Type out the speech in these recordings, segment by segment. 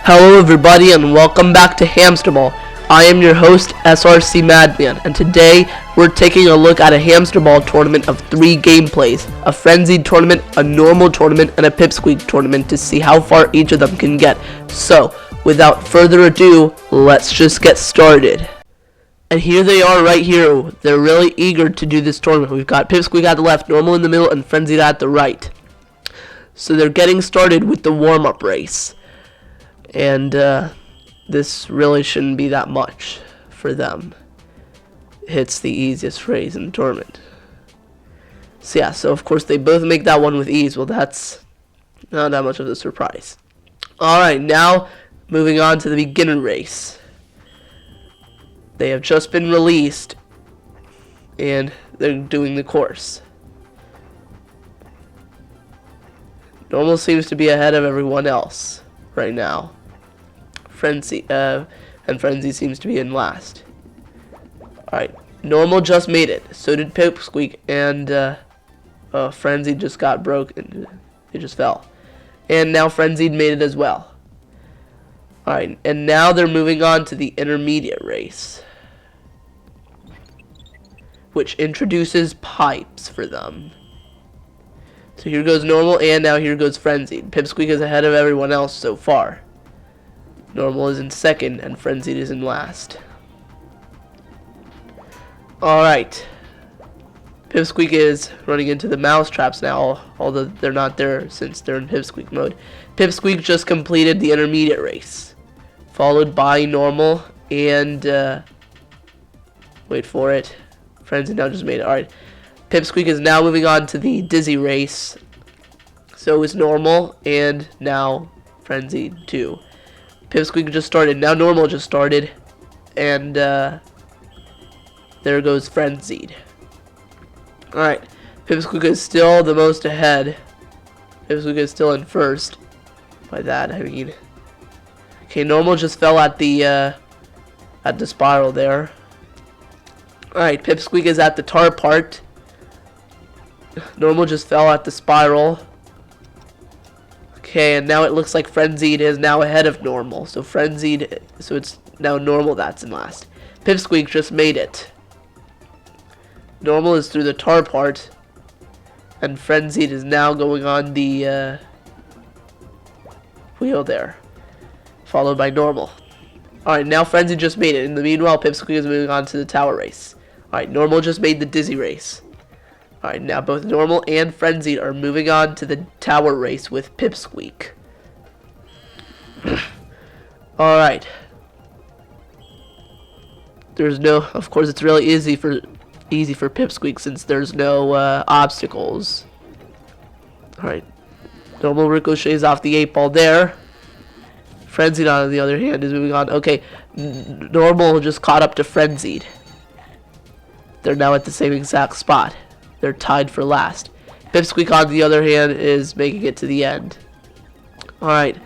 Hello everybody and welcome back to Hamsterball. I am your host SRC Madman, and today we're taking a look at a Hamsterball tournament of 3 gameplays: a Frenzied tournament, a normal tournament, and a Pipsqueak tournament to see how far each of them can get. So, without further ado, let's just get started. And here they are right here. They're really eager to do this tournament. We've got Pipsqueak at the left, normal in the middle, and Frenzied at the right. So they're getting started with the warm-up race. And this really shouldn't be that much for them. It's the easiest race in the tournament. So yeah, so of course they both make that one with ease. Well, that's not that much of a surprise. Alright, now moving on to the beginner race. They have just been released and they're doing the course. Normal seems to be ahead of everyone else right now. Frenzy and Frenzy seems to be in last. Alright, normal just made it. So did Pipsqueak, and Frenzy just got broken. It just fell. And now Frenzied made it as well. Alright, and now they're moving on to the intermediate race, which introduces pipes for them. So here goes normal, and now here goes Frenzied. Pipsqueak is ahead of everyone else so far. Normal is in second, and Frenzied is in last. Alright. Pipsqueak is running into the mouse traps now, although they're not there since they're in Pipsqueak mode. Pipsqueak just completed the intermediate race, followed by normal and, wait for it, Frenzied now just made it. Alright. Pipsqueak is now moving on to the dizzy race. So is normal, and now Frenzied too. Pipsqueak just started. Now normal just started, and there goes Frenzied. Alright, Pipsqueak is still the most ahead. Pipsqueak is still in first. By that I mean, okay, normal just fell at the spiral there. Alright, Pipsqueak is at the tar part. Normal just fell at the spiral. Okay, and now it looks like Frenzied is now ahead of normal. So Frenzied, so it's now normal that's in last. Pipsqueak just made it. Normal is through the tar part, and Frenzied is now going on the wheel there, followed by normal. Alright, now Frenzied just made it. In the meanwhile, Pipsqueak is moving on to the tower race. Alright, normal just made the dizzy race. Alright, now both normal and Frenzied are moving on to the tower race with Pipsqueak. Alright. There's no, of course it's really easy for Pipsqueak since there's no obstacles. Alright. Normal ricochets off the 8-ball there. Frenzied on the other hand is moving on. Okay, normal just caught up to Frenzied. They're now at the same exact spot. They're tied for last. Pipsqueak, on the other hand, is making it to the end. Alright.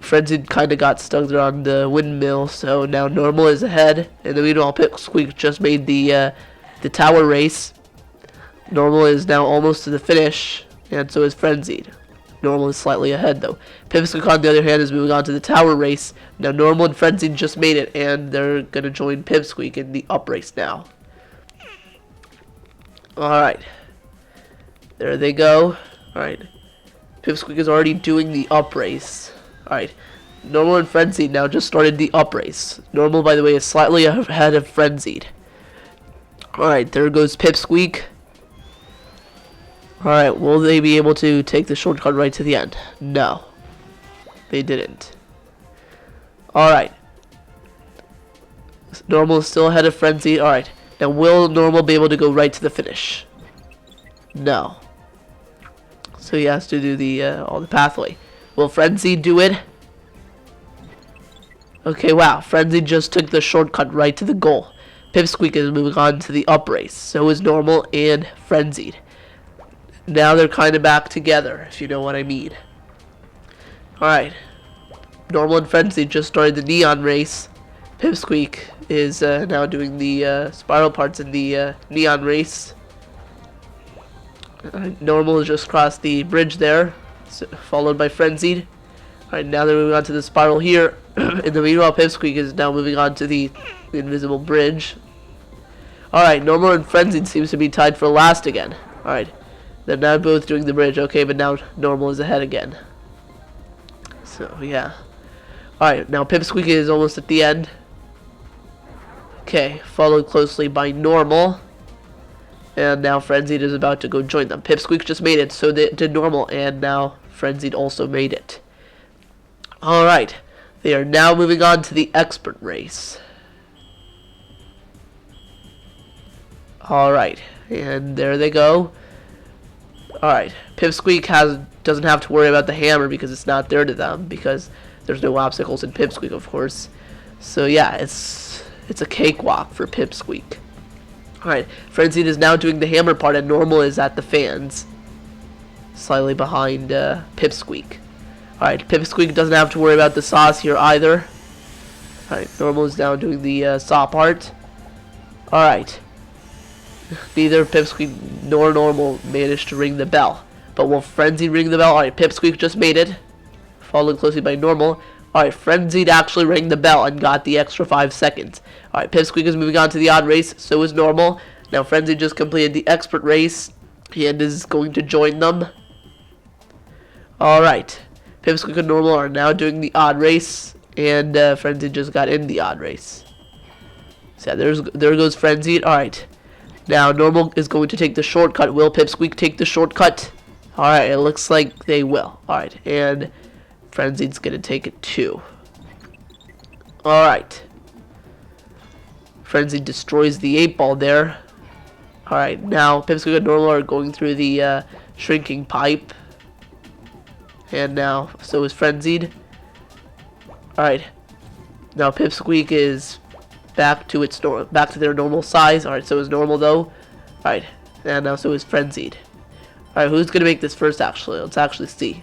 Frenzied kind of got stuck there on the windmill, so now normal is ahead. In the meanwhile, Pipsqueak just made the tower race. Normal is now almost to the finish, and so is Frenzied. Normal is slightly ahead, though. Pipsqueak, on the other hand, is moving on to the tower race. Now normal and Frenzied just made it, and they're going to join Pipsqueak in the up race now. Alright. There they go. Alright. Pipsqueak is already doing the up race. Alright. Normal and Frenzied now just started the up race. Normal, by the way, is slightly ahead of Frenzied. Alright, there goes Pipsqueak. Alright, will they be able to take the shortcut right to the end? No. They didn't. Alright. Normal is still ahead of Frenzied. Alright. Now, will normal be able to go right to the finish? No. So he has to do the all the pathway. Will Frenzied do it? Okay, wow. Frenzied just took the shortcut right to the goal. Pipsqueak is moving on to the up race. So is normal and Frenzied. Now they're kind of back together, if you know what I mean. Alright. Normal and Frenzied just started the neon race. Pipsqueak is now doing the spiral parts in the neon race. Normal has just crossed the bridge there, followed by Frenzied. Alright, now they're moving on to the spiral here. In the meanwhile, Pipsqueak is now moving on to the invisible bridge. Alright, Normal and Frenzied seems to be tied for last again. Alright, they're now both doing the bridge. Okay, but now Normal is ahead again. So, yeah. Alright, now Pipsqueak is almost at the end. Okay, followed closely by Normal. And now Frenzied is about to go join them. Pipsqueak just made it, so did Normal, and now Frenzied also made it. Alright, they are now moving on to the expert race. Alright, and there they go. Alright, Pipsqueak doesn't have to worry about the hammer because it's not there to them, because there's no obstacles in Pipsqueak, of course. So yeah, it's a cakewalk for Pipsqueak. Alright, Frenzied is now doing the hammer part, and Normal is at the fans, slightly behind Pipsqueak. Alright, Pipsqueak doesn't have to worry about the saws here either. Alright, Normal is now doing the saw part. Alright. Neither Pipsqueak nor Normal managed to ring the bell. But will Frenzied ring the bell? Alright, Pipsqueak just made it, followed closely by Normal. Alright, Frenzied actually rang the bell and got the extra 5 seconds. Alright, Pipsqueak is moving on to the odd race, so is Normal. Now Frenzied just completed the expert race and is going to join them. Alright, Pipsqueak and Normal are now doing the odd race, and Frenzied just got in the odd race. So yeah, there goes Frenzied. Alright, now Normal is going to take the shortcut. Will Pipsqueak take the shortcut? Alright, it looks like they will. Alright, and Frenzied's gonna take it too. Alright. Frenzied destroys the 8-ball there. Alright, now Pipsqueak and Normal are going through the shrinking pipe. And now, so is Frenzied. Alright. Now Pipsqueak is back to their normal size. Alright, so is Normal though. Alright, and now so is Frenzied. Alright, who's gonna make this first actually? Let's actually see.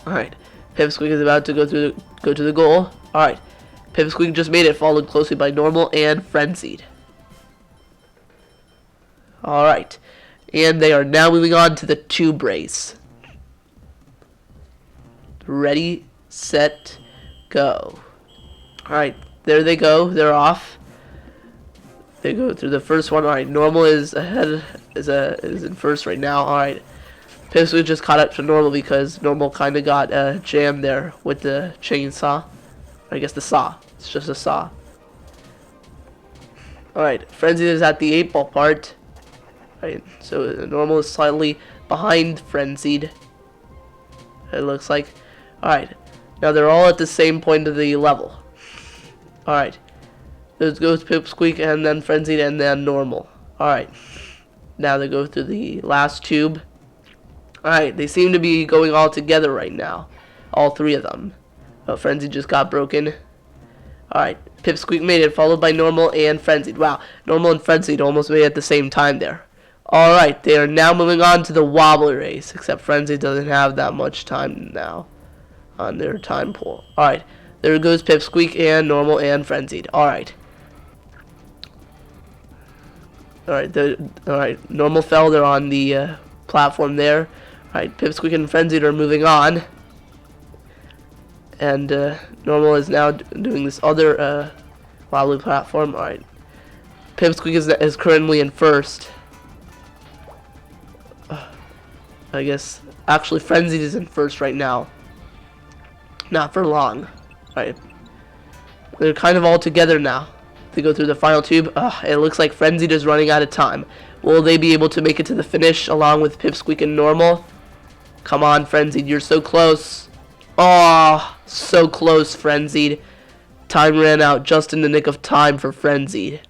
Alright. Pipsqueak is about to go to the goal. Alright. Pipsqueak just made it, followed closely by Normal and Frenzied. Alright. And they are now moving on to the tube race. Ready, set, go. Alright, there they go. They're off. They go through the first one. Alright, Normal is ahead, is in first right now. Alright. Pipsqueak just caught up to Normal because Normal kind of got jammed there with the chainsaw. I guess the saw. It's just a saw. Alright, Frenzied is at the 8-ball part. Alright, so Normal is slightly behind Frenzied, it looks like. Alright, now they're all at the same point of the level. Alright, there goes Pipsqueak, and then Frenzied, and then Normal. Alright, now they go through the last tube. Alright, they seem to be going all together right now. All three of them. Oh, Frenzied just got broken. Alright, Pipsqueak made it, followed by Normal and Frenzied. Wow, Normal and Frenzied almost made it at the same time there. Alright, they are now moving on to the wobbly race, except Frenzied doesn't have that much time now on their time pool. Alright, there goes Pipsqueak and Normal and Frenzied. Alright. Alright, Normal fell, they're on the platform there. Alright, Pipsqueak and Frenzied are moving on. And Normal is now doing this other wobbly platform. Alright, Pipsqueak is currently in first. I guess actually Frenzied is in first right now. Not for long. Alright, they're kind of all together now. They go through the final tube. It looks like Frenzied is running out of time. Will they be able to make it to the finish along with Pipsqueak and Normal? Come on, Frenzied, you're so close. Oh, so close, Frenzied. Time ran out just in the nick of time for Frenzied.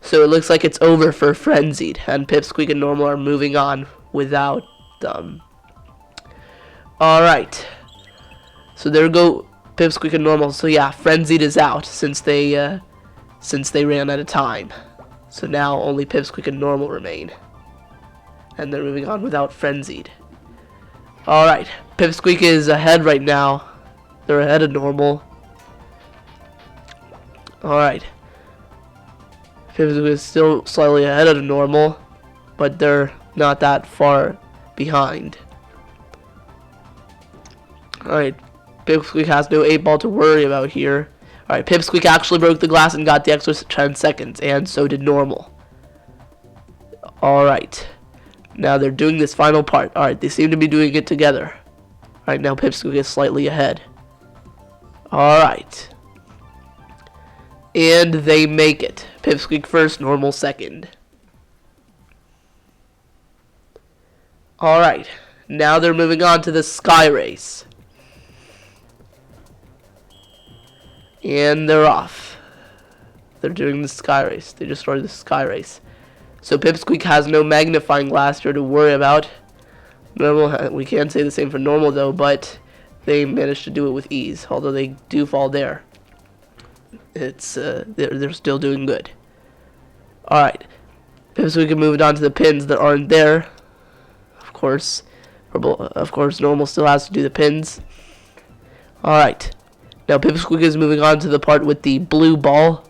So it looks like it's over for Frenzied, and Pipsqueak and Normal are moving on without them. Alright. So there go Pipsqueak and Normal. So yeah, Frenzied is out since they ran out of time. So now only Pipsqueak and Normal remain. And they're moving on without Frenzied. Alright, Pipsqueak is ahead right now. They're ahead of Normal. Alright. Pipsqueak is still slightly ahead of Normal, but they're not that far behind. Alright, Pipsqueak has no 8-ball to worry about here. Alright, Pipsqueak actually broke the glass and got the extra 10 seconds, and so did Normal. Alright. Now they're doing this final part. Alright, they seem to be doing it together. Alright, now Pipsqueak is slightly ahead. Alright. And they make it. Pipsqueak first, Normal second. Alright. Now they're moving on to the Sky Race. And they're off. They're doing the Sky Race. They just started the Sky Race. So Pipsqueak has no magnifying glass here to worry about. Normal, we can't say the same for Normal though, but they managed to do it with ease. Although they do fall there. It's they're still doing good. All right, Pipsqueak can move on to the pins that aren't there. Of course, Normal still has to do the pins. All right. Now Pipsqueak is moving on to the part with the blue ball.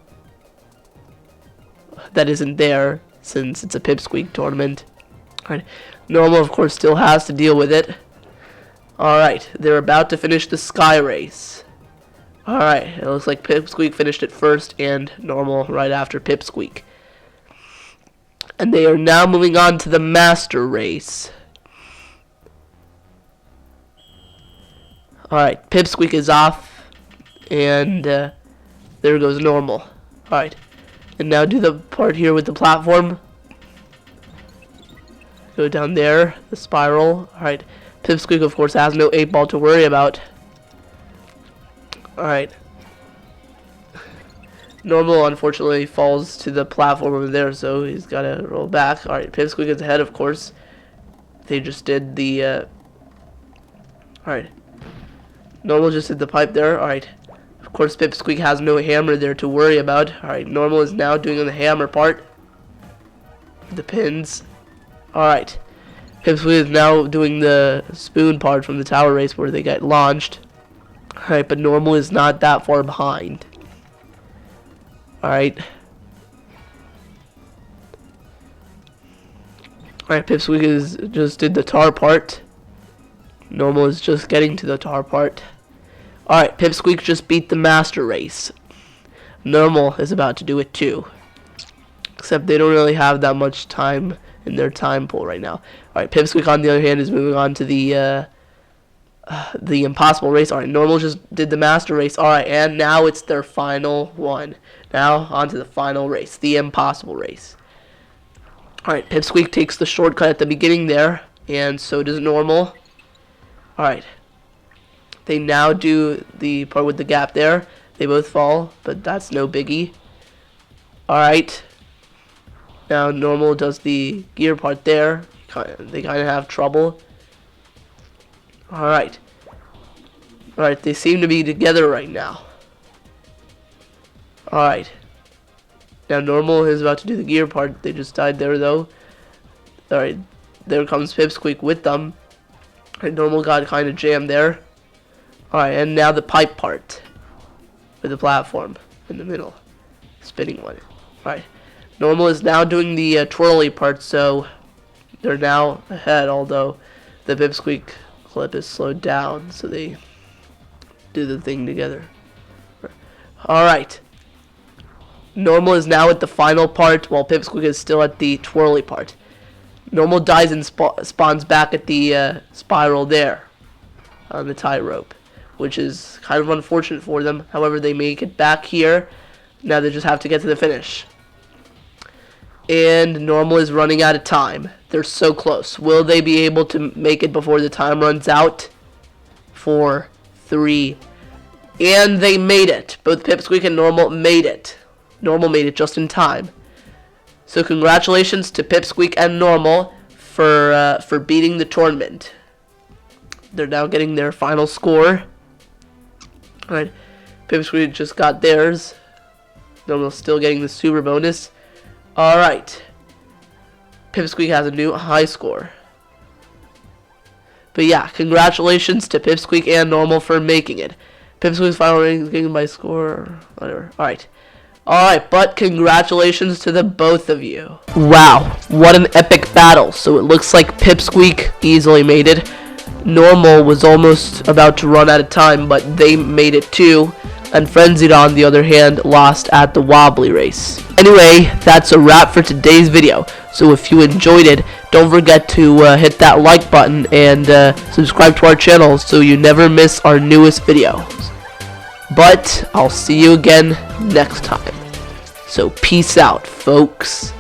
That isn't there since it's a Pipsqueak tournament. Alright. Normal, of course, still has to deal with it. Alright. They're about to finish the Sky Race. Alright. It looks like Pipsqueak finished it first and Normal right after Pipsqueak. And they are now moving on to the Master Race. Alright. Pipsqueak is off. And there goes Normal. Alright. And now do the part here with the platform. Go down there. The spiral. Alright. Pipsqueak, of course, has no 8-ball to worry about. Alright. Normal, unfortunately, falls to the platform over there, so he's got to roll back. Alright. Pipsqueak is ahead, of course. They just did the... Alright. Normal just did the pipe there. Alright. Of course, Pipsqueak has no hammer there to worry about. Alright, Normal is now doing the hammer part. The pins. Alright. Pipsqueak is now doing the spoon part from the tower race where they get launched. Alright, but Normal is not that far behind. Alright. Alright, Pipsqueak is just did the tar part. Normal is just getting to the tar part. Alright, Pipsqueak just beat the Master Race. Normal is about to do it too. Except they don't really have that much time in their time pool right now. Alright, Pipsqueak on the other hand is moving on to the Impossible Race. Alright, Normal just did the Master Race. Alright, and now it's their final one. Now on to the final race, the Impossible Race. Alright, Pipsqueak takes the shortcut at the beginning there, and so does Normal. Alright. They now do the part with the gap there. They both fall, but that's no biggie. Alright. Now Normal does the gear part there. They kind of have trouble. Alright. Alright, they seem to be together right now. Alright. Now Normal is about to do the gear part. They just died there though. Alright. There comes Pipsqueak with them. Alright, Normal got kind of jammed there. Alright, and now the pipe part. With the platform in the middle. Spinning one. Alright. Normal is now doing the twirly part, so they're now ahead, although the Pipsqueak clip is slowed down, so they do the thing together. Alright. Normal is now at the final part, while Pipsqueak is still at the twirly part. Normal dies and spawns back at the spiral there on the tightrope, which is kind of unfortunate for them. However, they make it back here. Now they just have to get to the finish. And Normal is running out of time. They're so close. Will they be able to make it before the time runs out? 4, 3, and they made it. Both Pipsqueak and Normal made it. Normal made it just in time. So congratulations to Pipsqueak and Normal for beating the tournament. They're now getting their final score. Alright, Pipsqueak just got theirs. Normal's still getting the super bonus. Alright. Pipsqueak has a new high score. But yeah, congratulations to Pipsqueak and Normal for making it. Pipsqueak's final ranking by score, whatever. Alright. Alright, but congratulations to the both of you. Wow, what an epic battle. So it looks like Pipsqueak easily made it. Normal was almost about to run out of time, but they made it too. And Frenzied, on the other hand, lost at the wobbly race. Anyway, that's a wrap for today's video. So if you enjoyed it, don't forget to hit that like button and subscribe to our channel so you never miss our newest videos. But I'll see you again next time. So peace out, folks.